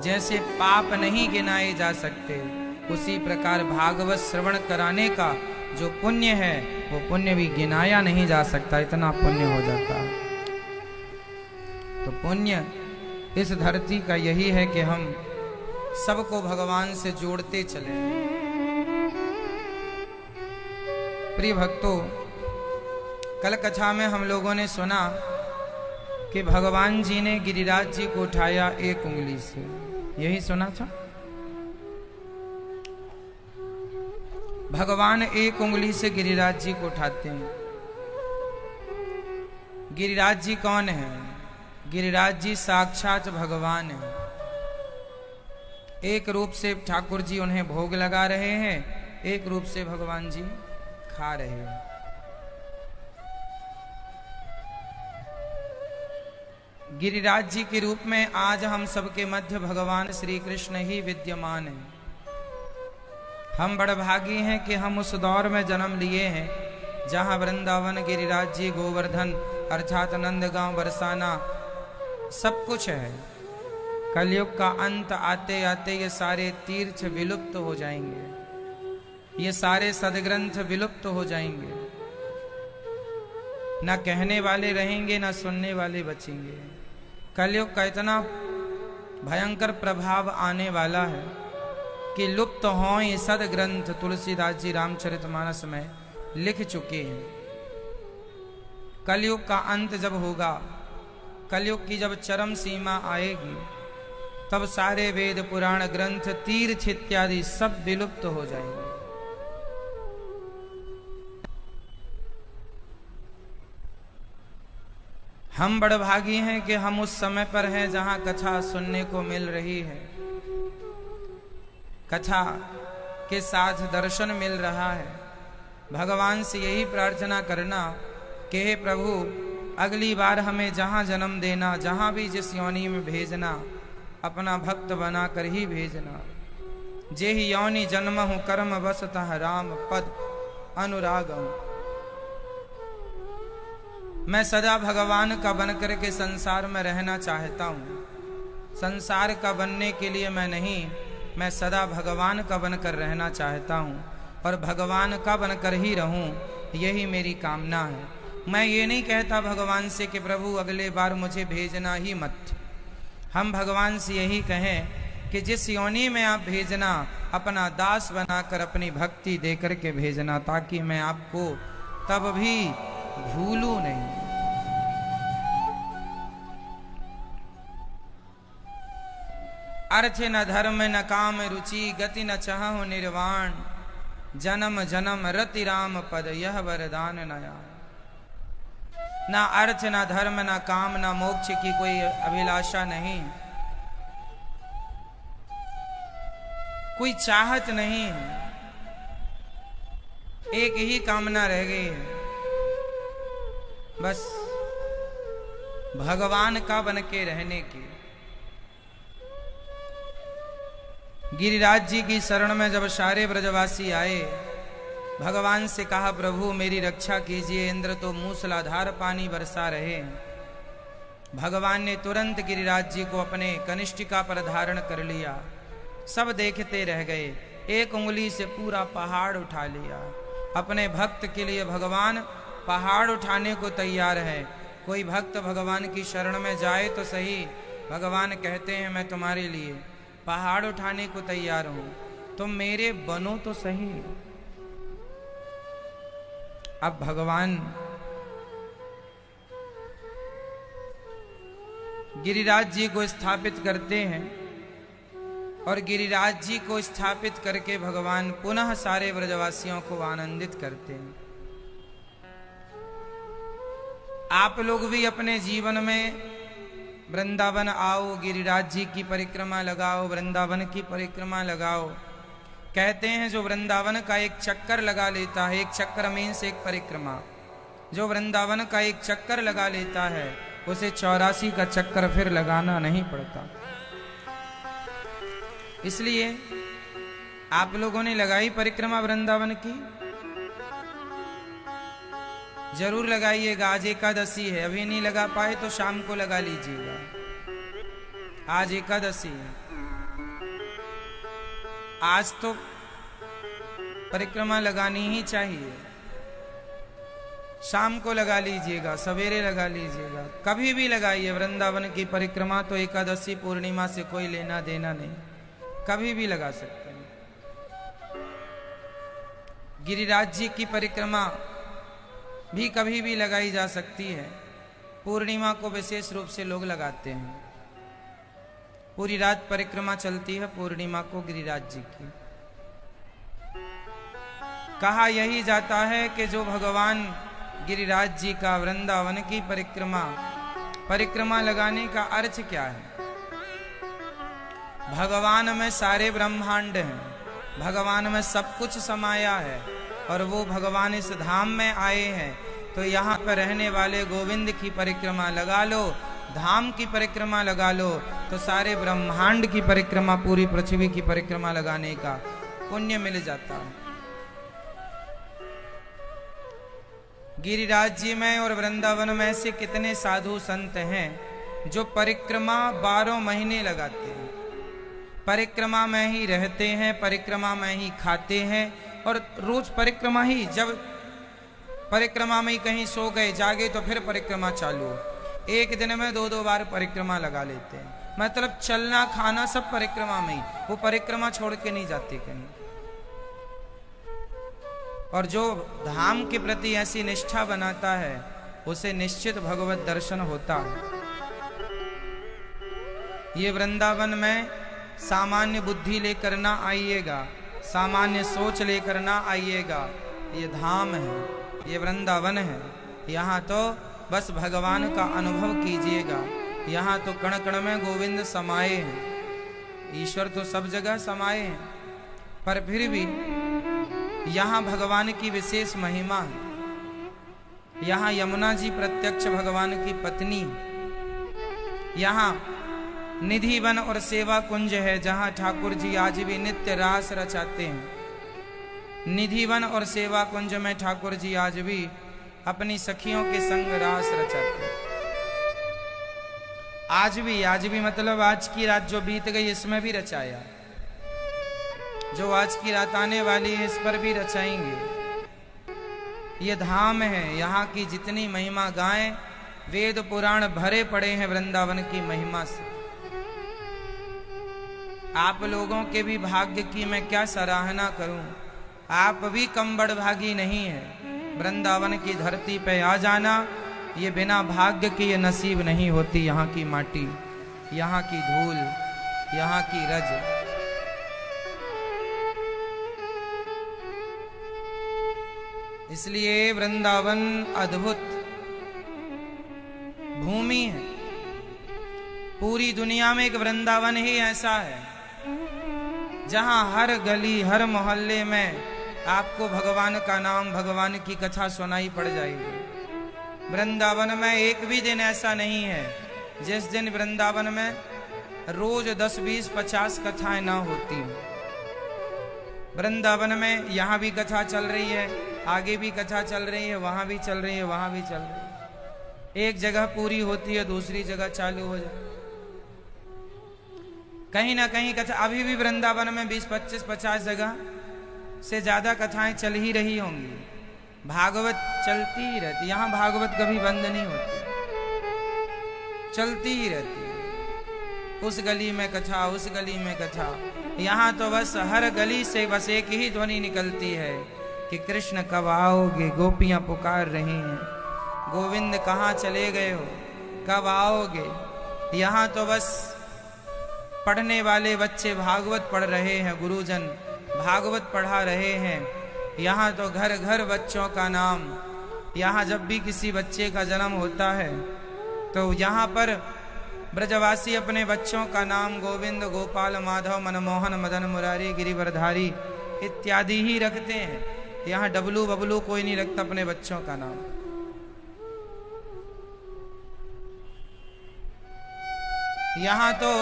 जैसे पाप नहीं गिनाए जा सकते, उसी प्रकार भागवत श्रवण कराने का जो पुण्य है वो पुण्य भी गिनाया नहीं जा सकता, इतना पुण्य हो जाता है। तो पुण्य इस धरती का यही है कि हम सबको भगवान से जोड़ते चले। प्रिय भक्तों, कल कथा में हम लोगों ने सुना कि भगवान जी ने गिरिराज जी को उठाया एक उंगली से, यही सुना था। भगवान एक उंगली से गिरिराज जी को उठाते हैं। गिरिराज जी कौन है? गिरिराज जी साक्षात भगवान है। एक रूप से ठाकुर जी उन्हें भोग लगा रहे हैं, एक रूप से भगवान जी खा रहे हैं। गिरिराज जी के रूप में आज हम सबके मध्य भगवान श्री कृष्ण ही विद्यमान हैं। हम बड़भागी हैं कि हम उस दौर में जन्म लिए हैं जहां वृंदावन, गिरिराज जी, गोवर्धन अर्थात नंदगांव, बरसाना सब कुछ है। कलयुग का अंत आते आते ये सारे तीर्थ विलुप्त हो जाएंगे, ये सारे सदग्रंथ विलुप्त हो जाएंगे, ना कहने वाले रहेंगे ना सुनने वाले बचेंगे। कलयुग का इतना भयंकर प्रभाव आने वाला है कि लुप्त हों ये सदग्रंथ तुलसीदास जी रामचरितमानस में लिख चुके हैं। कलयुग का अंत जब होगा, कलयुग की जब चरम सीमा आएगी, तब सारे वेद पुराण ग्रंथ, तीर्थ इत्यादि सब विलुप्त हो जाएंगे। हम बड़भागी हैं कि हम उस समय पर हैं जहां कथा सुनने को मिल रही है, कथा के साथ दर्शन मिल रहा है। भगवान से यही प्रार्थना करना कि हे प्रभु, अगली बार हमें जहां जन्म देना, जहां भी जिस योनि में भेजना, अपना भक्त बनाकर ही भेजना। जे ही योनि जन्महु कर्म बसतः राम पद अनुरागम। मैं सदा भगवान का बनकर के संसार में रहना चाहता हूँ। संसार का बनने के लिए मैं नहीं, मैं सदा भगवान का बनकर रहना चाहता हूँ और भगवान का बनकर ही रहूँ, यही मेरी कामना है। मैं ये नहीं कहता भगवान से कि प्रभु अगले बार मुझे भेजना ही मत। हम भगवान से यही कहें कि जिस योनि में आप भेजना, अपना दास बनाकर अपनी भक्ति देकर के भेजना, ताकि मैं आपको तब भी भूलू नहीं। अर्थ न धर्म न काम रुचि, गति न चाहु निर्वाण, जन्म जन्म रति राम पद यह वरदान नया। ना अर्थ न धर्म न काम न मोक्ष की कोई अभिलाषा नहीं, कोई चाहत नहीं है, एक ही कामना रह गई है, बस भगवान का बन के रहने की। गिरिराज जी की शरण में जब सारे ब्रजवासी आए, भगवान से कहा प्रभु मेरी रक्षा कीजिए, इंद्र तो मूसलाधार पानी बरसा रहे हैं। भगवान ने तुरंत गिरिराज जी को अपने कनिष्ठिका पर धारण कर लिया। सब देखते रह गए, एक उंगली से पूरा पहाड़ उठा लिया। अपने भक्त के लिए भगवान पहाड़ उठाने को तैयार है। कोई भक्त भगवान की शरण में जाए तो सही, भगवान कहते हैं मैं तुम्हारे लिए पहाड़ उठाने को तैयार हूं, तुम मेरे बनो तो सही। अब भगवान गिरिराज जी को स्थापित करते हैं और गिरिराज जी को स्थापित करके भगवान पुनः सारे ब्रजवासियों को आनंदित करते हैं। आप लोग भी अपने जीवन में वृंदावन आओ, गिरिराज जी की परिक्रमा लगाओ, वृंदावन की परिक्रमा लगाओ। कहते हैं जो वृंदावन का एक चक्कर लगा लेता है, एक चक्कर मीन्स एक परिक्रमा, जो वृंदावन का एक चक्कर लगा लेता है उसे 84 का चक्कर फिर लगाना नहीं पड़ता। इसलिए आप लोगों ने लगाई परिक्रमा वृंदावन की, जरूर लगाइएगा। आज एकादशी है, अभी नहीं लगा पाए तो शाम को लगा लीजिएगा। आज एकादशी है। आज तो परिक्रमा लगानी ही चाहिए। शाम को लगा लीजिएगा, सवेरे लगा लीजिएगा, कभी भी लगाइए। वृंदावन की परिक्रमा तो एकादशी पूर्णिमा से कोई लेना देना नहीं, कभी भी लगा सकते हैं। गिरिराज जी की परिक्रमा भी कभी भी लगाई जा सकती है। पूर्णिमा को विशेष रूप से लोग लगाते हैं। पूरी रात परिक्रमा चलती है पूर्णिमा को गिरिराज जी की। कहा यही जाता है कि जो भगवान गिरिराज जी का वृंदावन की परिक्रमा लगाने का अर्थ क्या है? भगवान में सारे ब्रह्मांड हैं, भगवान में सब कुछ समाया है, और वो भगवान इस धाम में आए हैं। तो यहाँ पर रहने वाले गोविंद की परिक्रमा लगा लो, धाम की परिक्रमा लगा लो, तो सारे ब्रह्मांड की परिक्रमा, पूरी पृथ्वी की परिक्रमा लगाने का पुण्य मिल जाता है। गिरिराज जी में और वृंदावन में ऐसे कितने साधु संत हैं जो परिक्रमा 12 महीने लगाते हैं, परिक्रमा में ही रहते हैं, परिक्रमा में ही खाते हैं, और रोज परिक्रमा ही। जब परिक्रमा में ही कहीं सो गए, जागे तो फिर परिक्रमा चालू। एक दिन में 2-2 बार परिक्रमा लगा लेते हैं। मतलब चलना खाना सब परिक्रमा में ही, वो परिक्रमा छोड़ के नहीं जाते कहीं। और जो धाम के प्रति ऐसी निष्ठा बनाता है उसे निश्चित भगवत दर्शन होता है। ये वृंदावन में सामान्य बुद्धि लेकर ना आइएगा, सामान्य सोच लेकर ना आइएगा। ये धाम है, ये वृंदावन है। यहाँ तो बस भगवान का अनुभव कीजिएगा। यहाँ तो कण कण में गोविंद समाये हैं। ईश्वर तो सब जगह समाये हैं, पर फिर भी यहाँ भगवान की विशेष महिमा है। यहाँ यमुना जी प्रत्यक्ष भगवान की पत्नी। यहाँ निधिवन और सेवा कुंज है, जहाँ ठाकुर जी आज भी नित्य रास रचाते हैं। निधिवन और सेवा कुंज में ठाकुर जी आज भी अपनी सखियों के संग रास रचाते हैं। आज भी मतलब आज की रात जो बीत गई इसमें भी रचाया, जो आज की रात आने वाली है इस पर भी रचाएंगे। ये धाम है, यहाँ की जितनी महिमा गाएं, वेद पुराण भरे पड़े हैं वृंदावन की महिमा से। आप लोगों के भी भाग्य की मैं क्या सराहना करूं, आप भी कम बड़भागी नहीं है। वृंदावन की धरती पे आ जाना, ये बिना भाग्य के ये नसीब नहीं होती। यहाँ की माटी, यहाँ की धूल, यहाँ की रज। इसलिए वृंदावन अद्भुत भूमि है। पूरी दुनिया में एक वृंदावन ही ऐसा है जहां हर गली हर मोहल्ले में आपको भगवान का नाम, भगवान की कथा सुनाई पड़ जाएगी। वृंदावन में एक भी दिन ऐसा नहीं है जिस दिन वृंदावन में रोज 10, 20, 50 कथाएं ना होती हो। वृंदावन में यहाँ भी कथा चल रही है, आगे भी कथा चल रही है, वहां भी चल रही है, वहां भी चल रही है। एक जगह पूरी होती है, दूसरी जगह चालू हो जाए। कहीं ना कहीं कथा अभी भी वृंदावन में 20, 25, 50 जगह से ज्यादा कथाएं चल ही रही होंगी। भागवत चलती ही रहती, यहाँ भागवत कभी बंद नहीं होती, चलती ही रहती है। उस गली में कथा, उस गली में कथा। यहाँ तो बस हर गली से बस एक ही ध्वनि निकलती है कि कृष्ण कब आओगे। गोपियां पुकार रही हैं, गोविंद कहाँ चले गए हो, कब आओगे। यहाँ तो बस पढ़ने वाले बच्चे भागवत पढ़ रहे हैं, गुरुजन भागवत पढ़ा रहे हैं। यहाँ तो घर घर बच्चों का नाम। यहाँ जब भी किसी बच्चे का जन्म होता है तो यहाँ पर ब्रजवासी अपने बच्चों का नाम गोविंद, गोपाल, माधव, मनमोहन, मदन, मुरारी, गिरिवरधारी इत्यादि ही रखते हैं। यहाँ डबलू बबलू कोई नहीं रखता अपने बच्चों का नाम। यहाँ तो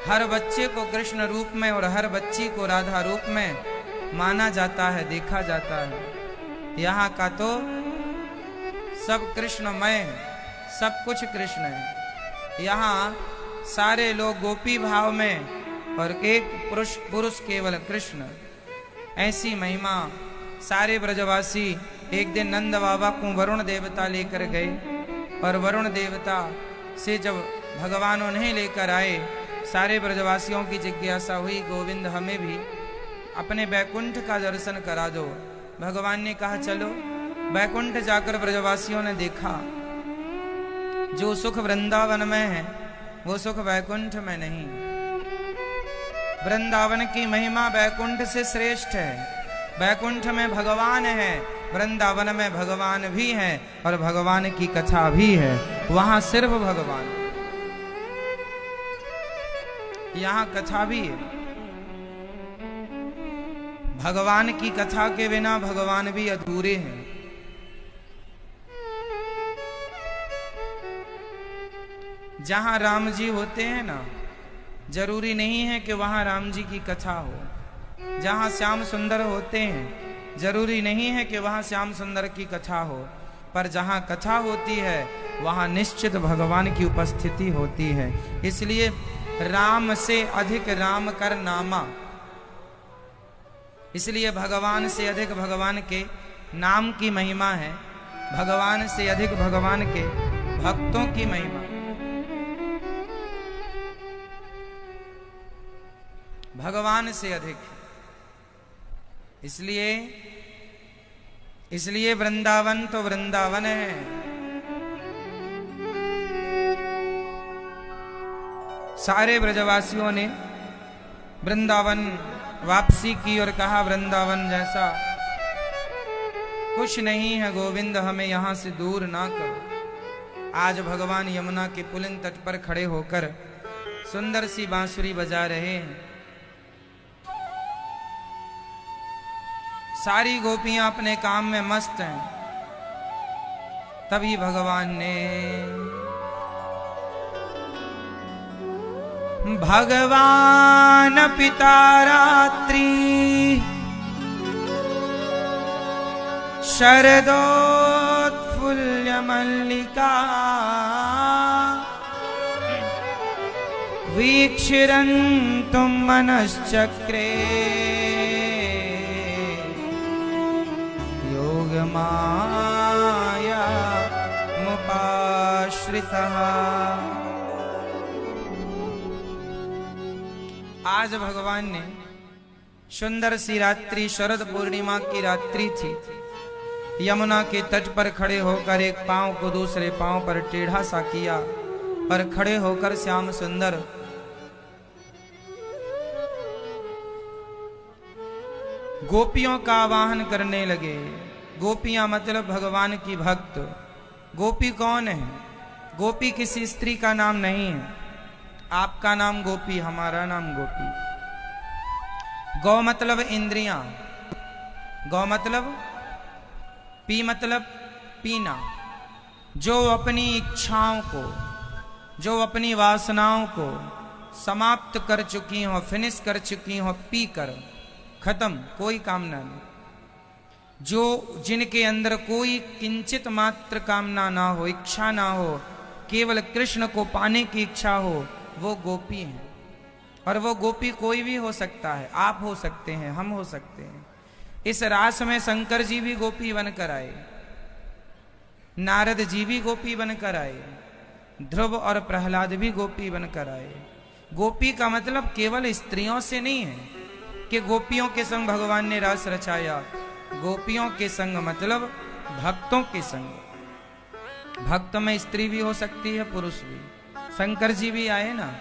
हर बच्चे को कृष्ण रूप में और हर बच्ची को राधा रूप में माना जाता है, देखा जाता है। यहाँ का तो सब कृष्णमय है, सब कुछ कृष्ण है। यहाँ सारे लोग गोपी भाव में और एक पुरुष केवल कृष्ण। ऐसी महिमा सारे ब्रजवासी एक दिन नंद बाबा को वरुण देवता लेकर गए, और वरुण देवता से जब भगवान उन्हें लेकर आए, सारे ब्रजवासियों की जिज्ञासा हुई, गोविंद हमें भी अपने बैकुंठ का दर्शन करा दो। भगवान ने कहा चलो। बैकुंठ जाकर ब्रजवासियों ने देखा, जो सुख वृंदावन में है वो सुख बैकुंठ में नहीं। वृंदावन की महिमा बैकुंठ से श्रेष्ठ है। बैकुंठ में भगवान है, वृंदावन में भगवान भी है, और भगवान की कथा भी है। वहां सिर्फ भगवान, यहां कथा भी है। भगवान की कथा के बिना भगवान भी अधूरे हैं। जहां राम जी होते हैं ना, जरूरी नहीं है कि वहां राम जी की कथा हो। जहां श्याम सुंदर होते हैं, जरूरी नहीं है कि वहां श्याम सुंदर की कथा हो। पर जहां कथा होती है वहां निश्चित भगवान की उपस्थिति होती है। इसलिए राम से अधिक राम कर नामा, इसलिए भगवान से अधिक भगवान के नाम की महिमा है। भगवान से अधिक भगवान के भक्तों की महिमा। भगवान से अधिक, इसलिए वृंदावन तो वृंदावन है। सारे ब्रजवासियों ने वृंदावन वापसी की और कहा, वृंदावन जैसा कुछ नहीं है गोविंद, हमें यहां से दूर ना करो। आज भगवान यमुना के पुलिन तट पर खड़े होकर सुंदर सी बांसुरी बजा रहे हैं। सारी गोपियां अपने काम में मस्त हैं। तभी भगवान ने भगवान पिता रात्रि शरदोत्फुल्ल मल्लिका वीक्षिरन्तुं मनश्चक्रे योगमाया मुपाश्रितः। आज भगवान ने सुंदर सी रात्रि, शरद पूर्णिमा की रात्रि थी, यमुना के तट पर खड़े होकर एक पांव को दूसरे पांव पर टेढ़ा सा किया और खड़े होकर श्याम सुंदर गोपियों का आवाहन करने लगे। गोपियां मतलब भगवान की भक्त। गोपी कौन है? गोपी किसी स्त्री का नाम नहीं है। आपका नाम गोपी, हमारा नाम गोपी। गौ मतलब इंद्रियां, गौ मतलब पी मतलब पीना। जो अपनी इच्छाओं को, जो अपनी वासनाओं को समाप्त कर चुकी हो, फिनिश कर चुकी हो, पी कर खत्म, कोई कामना नहीं। जो जिनके अंदर कोई किंचित मात्र कामना ना हो, इच्छा ना हो, केवल कृष्ण को पाने की इच्छा हो, वो गोपी हैं। और वो गोपी कोई भी हो सकता है। आप हो सकते हैं, हम हो सकते हैं। इस रास में शंकर जी भी गोपी बनकर आए, नारद जी भी गोपी बनकर आए, ध्रुव और प्रहलाद भी गोपी बनकर आए। गोपी का मतलब केवल स्त्रियों से नहीं है कि गोपियों के संग भगवान ने रास रचाया। गोपियों के संग मतलब भक्तों के संग। भक्त में स्त्री भी हो सकती है, पुरुष भी। शंकर जी भी आए ना,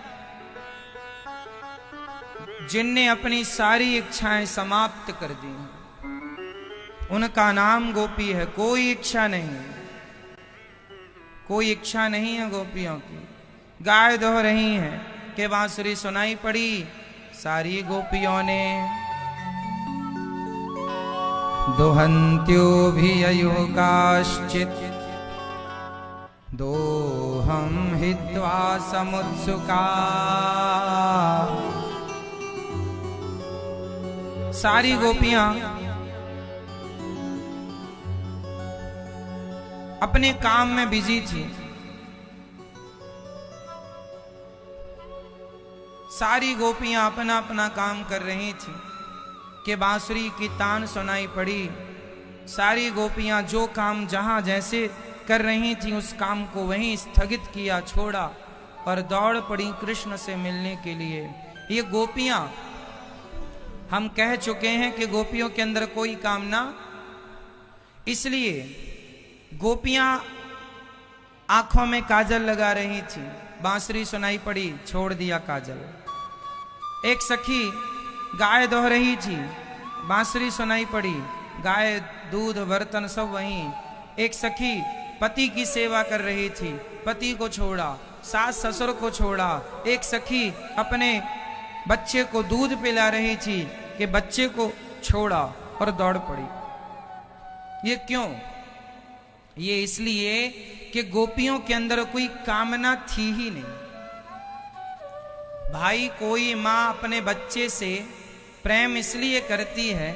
जिनने अपनी सारी इच्छाएं समाप्त कर दी, उनका नाम गोपी है। कोई इच्छा नहीं, कोई इच्छा नहीं है गोपियों की। गाय दो रही हैं कि बांसुरी सुनाई पड़ी, सारी गोपियों ने दोहंत्यो भी अयुकाश्चित दोहम हित्वा समुत्सुका। सारी गोपियां अपने काम में बिजी थी। सारी गोपियां अपना अपना काम कर रही थी कि बांसुरी की तान सुनाई पड़ी। सारी गोपियां जो काम जहां जैसे कर रही थी उस काम को वहीं स्थगित किया, छोड़ा और दौड़ पड़ी कृष्ण से मिलने के लिए। ये गोपियां, हम कह चुके हैं कि गोपियों के अंदर कोई कामना, इसलिए गोपियां आंखों में काजल लगा रही थी। बांसुरी सुनाई पड़ी, छोड़ दिया काजल। एक सखी गाय दोह रही थी, बांसुरी सुनाई पड़ी, गाय दूध बर्तन सब वहीं। एक सखी पति की सेवा कर रही थी, पति को छोड़ा, सास ससुर को छोड़ा। एक सखी अपने बच्चे को दूध पिला रही थी कि बच्चे को छोड़ा और दौड़ पड़ी। ये क्यों? ये इसलिए कि गोपियों के अंदर कोई कामना थी ही नहीं। भाई, कोई माँ अपने बच्चे से प्रेम इसलिए करती है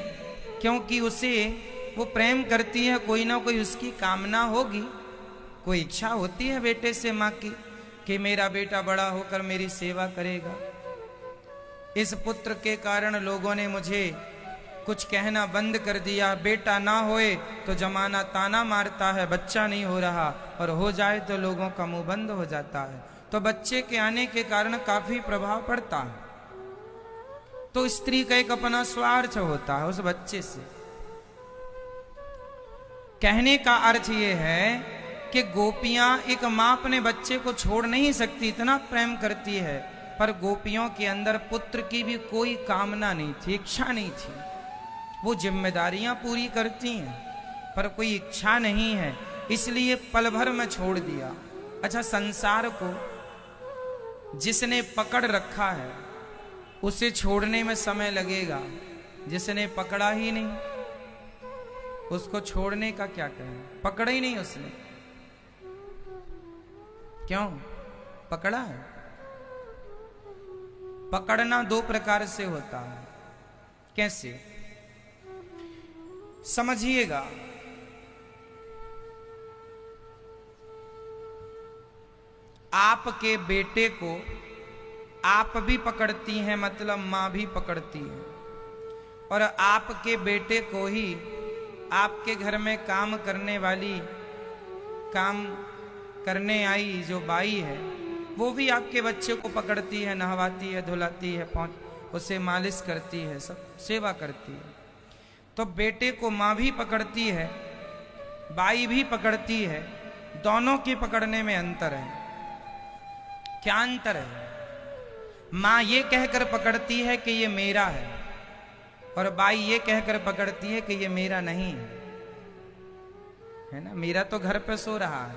क्योंकि उसे वो प्रेम करती है, कोई ना कोई उसकी कामना होगी, कोई इच्छा होती है बेटे से माँ की कि मेरा बेटा बड़ा होकर मेरी सेवा करेगा। इस पुत्र के कारण लोगों ने मुझे कुछ कहना बंद कर दिया। बेटा ना होए तो जमाना ताना मारता है, बच्चा नहीं हो रहा, और हो जाए तो लोगों का मुंह बंद हो जाता है। तो बच्चे के आने के कारण काफी प्रभाव पड़ता है। तो स्त्री का एक अपना स्वार्थ होता है उस बच्चे से। कहने का अर्थ यह है कि गोपियां, एक मां अपने बच्चे को छोड़ नहीं सकती, इतना प्रेम करती है, पर गोपियों के अंदर पुत्र की भी कोई कामना नहीं थी, इच्छा नहीं थी। वो जिम्मेदारियां पूरी करती हैं पर कोई इच्छा नहीं है, इसलिए पल भर में छोड़ दिया। अच्छा, संसार को जिसने पकड़ रखा है उसे छोड़ने में समय लगेगा, जिसने पकड़ा ही नहीं उसको छोड़ने का क्या कहें? पकड़ा ही नहीं उसने, क्यों पकड़ा है? पकड़ना दो प्रकार से होता है। कैसे? समझिएगा। आपके बेटे को आप भी पकड़ती हैं, मतलब मां भी पकड़ती है, और आपके बेटे को ही आपके घर में काम करने वाली, काम करने आई जो बाई है, वो भी आपके बच्चे को पकड़ती है, नहवाती है, धुलाती है, उसे मालिश करती है, सब सेवा करती है। तो बेटे को माँ भी पकड़ती है, बाई भी पकड़ती है, दोनों की पकड़ने में अंतर है। क्या अंतर है? माँ ये कहकर पकड़ती है कि ये मेरा है, और बाई ये कहकर पकड़ती है कि ये मेरा नहीं है ना, मेरा तो घर पे सो रहा है,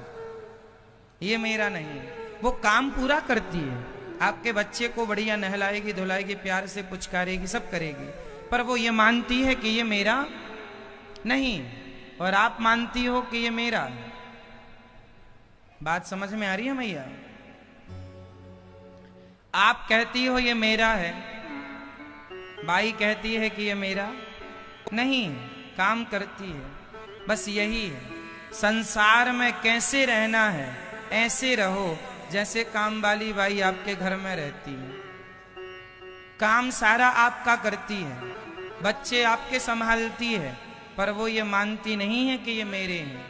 ये मेरा नहीं। वो काम पूरा करती है, आपके बच्चे को बढ़िया नहलाएगी, धुलाएगी, प्यार से पुचकारेगी, सब करेगी, पर वो ये मानती है कि ये मेरा नहीं, और आप मानती हो कि ये मेरा है। बात समझ में आ रही है मैया? आप कहती हो ये मेरा है, बाई कहती है कि ये मेरा नहीं है, काम करती है। बस यही है, संसार में कैसे रहना है ऐसे रहो जैसे काम वाली बाई आपके घर में रहती है। काम सारा आपका करती है, बच्चे आपके संभालती है, पर वो ये मानती नहीं है कि ये मेरे हैं।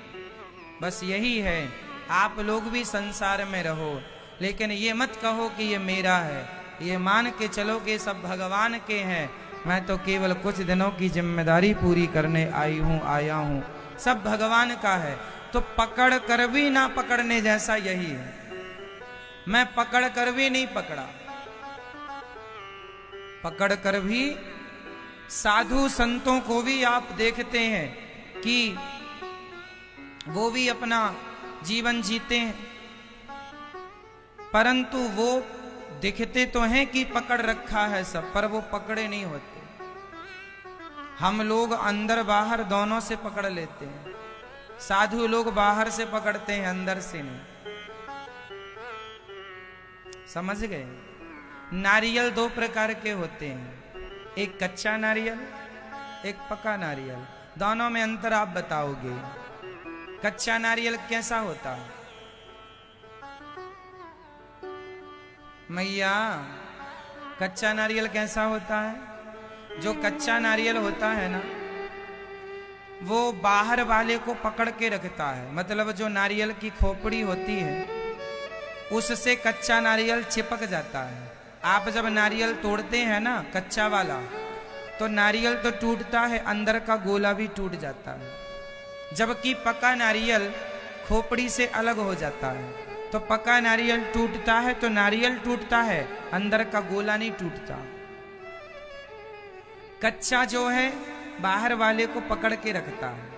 बस यही है, आप लोग भी संसार में रहो, लेकिन ये मत कहो कि ये मेरा है, ये मान के चलो कि सब भगवान के हैं, मैं तो केवल कुछ दिनों की जिम्मेदारी पूरी करने आया हूँ, सब भगवान का है। तो पकड़ कर भी ना पकड़ने जैसा यही है। मैं पकड़ कर भी नहीं पकड़ा, पकड़ कर भी साधु संतों को भी आप देखते हैं कि वो भी अपना जीवन जीते हैं, परंतु वो दिखते तो हैं कि पकड़ रखा है सब, पर वो पकड़े नहीं होते। हम लोग अंदर बाहर दोनों से पकड़ लेते हैं, साधु लोग बाहर से पकड़ते हैं, अंदर से नहीं। समझ गए? नारियल दो प्रकार के होते हैं, एक कच्चा नारियल, एक पका नारियल। दोनों में अंतर आप बताओगे। कच्चा नारियल कैसा होता है मैया? कच्चा नारियल कैसा होता है? जो कच्चा नारियल होता है ना, वो बाहर वाले को पकड़ के रखता है। मतलब जो नारियल की खोपड़ी होती है उससे कच्चा नारियल चिपक जाता है। आप जब नारियल तोड़ते हैं ना कच्चा वाला, तो नारियल तो टूटता है, अंदर का गोला भी टूट जाता है। जबकि पका नारियल खोपड़ी से अलग हो जाता है। तो पका नारियल टूटता है तो नारियल टूटता है, अंदर का गोला नहीं टूटता। कच्चा जो है बाहर वाले को पकड़ के रखता है,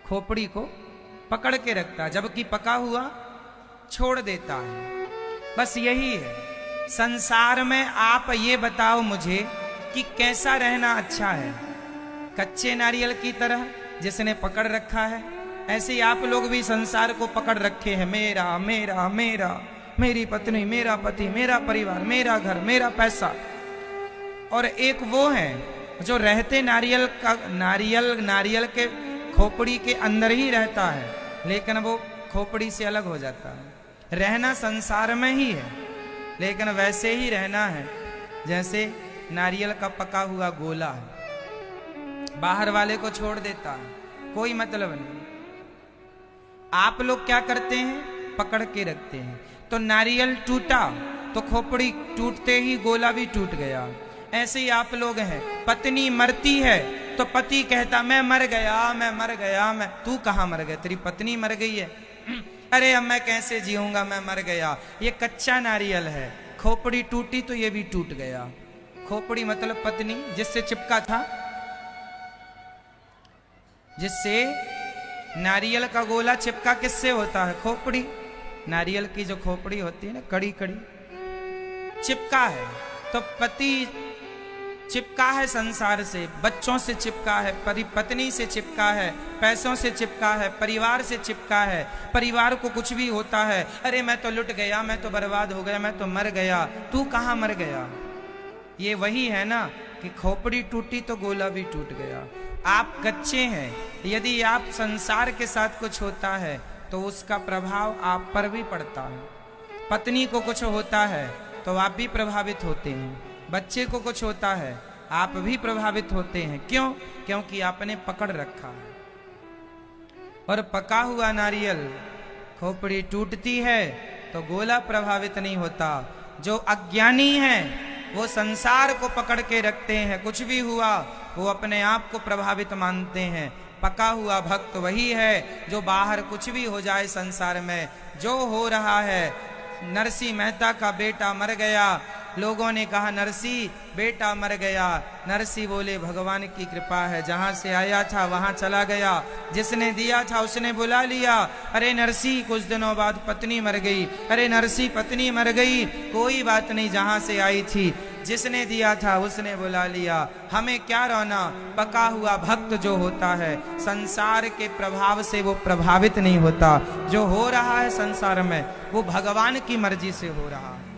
खोपड़ी को पकड़ के रखता है, जबकि पका हुआ छोड़ देता है। बस यही है संसार में। आप ये बताओ मुझे कि कैसा रहना अच्छा है? कच्चे नारियल की तरह जिसने पकड़ रखा है, ऐसे ही आप लोग भी संसार को पकड़ रखे हैं। मेरा मेरा मेरा, मेरी पत्नी, मेरा पति, मेरा परिवार, मेरा घर, मेरा पैसा। और एक वो है जो रहते नारियल के खोपड़ी के अंदर ही रहता है, लेकिन वो खोपड़ी से अलग हो जाता है। रहना संसार में ही है, लेकिन वैसे ही रहना है जैसे नारियल का पका हुआ गोला है, बाहर वाले को छोड़ देता है, कोई मतलब नहीं। आप लोग क्या करते हैं? पकड़ के रखते हैं। तो नारियल टूटा तो खोपड़ी टूटते ही गोला भी टूट गया। ऐसे ही आप लोग हैं। पत्नी मरती है तो पति कहता मैं मर गया, मैं मर गया। मैं तू कहाँ मर गया? तेरी पत्नी मर गई है। अरे अब मैं कैसे जीऊंगा, मैं मर गया। ये कच्चा नारियल है। खोपड़ी टूटी तो ये भी टूट गया। खोपड़ी मतलब पत्नी, जिससे चिपका था, जिससे नारियल का गोला चिपका किससे होता है? खोपड़ी। नारियल की जो खोपड़ी होती है ना, कड़ी कड़ी चिपका है। तो पति चिपका है संसार से, बच्चों से चिपका है, पत्नी से चिपका है, पैसों से चिपका है, परिवार से चिपका है। परिवार को कुछ भी होता है, अरे मैं तो लुट गया, मैं तो बर्बाद हो गया, मैं तो मर गया। तू कहाँ मर गया? ये वही है ना कि खोपड़ी टूटी तो गोला भी टूट गया। आप कच्चे हैं। यदि आप संसार के साथ कुछ होता है तो उसका प्रभाव आप पर भी पड़ता है। पत्नी को कुछ होता है तो आप भी प्रभावित होते हैं। बच्चे को कुछ होता है आप भी प्रभावित होते हैं। क्यों? क्योंकि आपने पकड़ रखा है। और पका हुआ नारियल खोपड़ी टूटती है तो गोला प्रभावित नहीं होता। जो अज्ञानी है वो संसार को पकड़ के रखते हैं। कुछ भी हुआ वो अपने आप को प्रभावित मानते हैं। पका हुआ भक्त वही है जो बाहर कुछ भी हो जाए संसार में, जो हो रहा है। नरसिंह मेहता का बेटा मर गया, लोगों ने कहा नरसिंह बेटा मर गया। नरसिंह बोले भगवान की कृपा है, जहां से आया था वहां चला गया, जिसने दिया था उसने बुला लिया। अरे नरसिंह कुछ दिनों बाद पत्नी मर गई, अरे नरसिंह पत्नी मर गई, कोई बात नहीं, जहां से आई थी जिसने दिया था उसने बुला लिया। हमें क्या रोना? पका हुआ भक्त जो होता है संसार के प्रभाव से वो प्रभावित नहीं होता। जो हो रहा है संसार में वो भगवान की मर्जी से हो रहा है।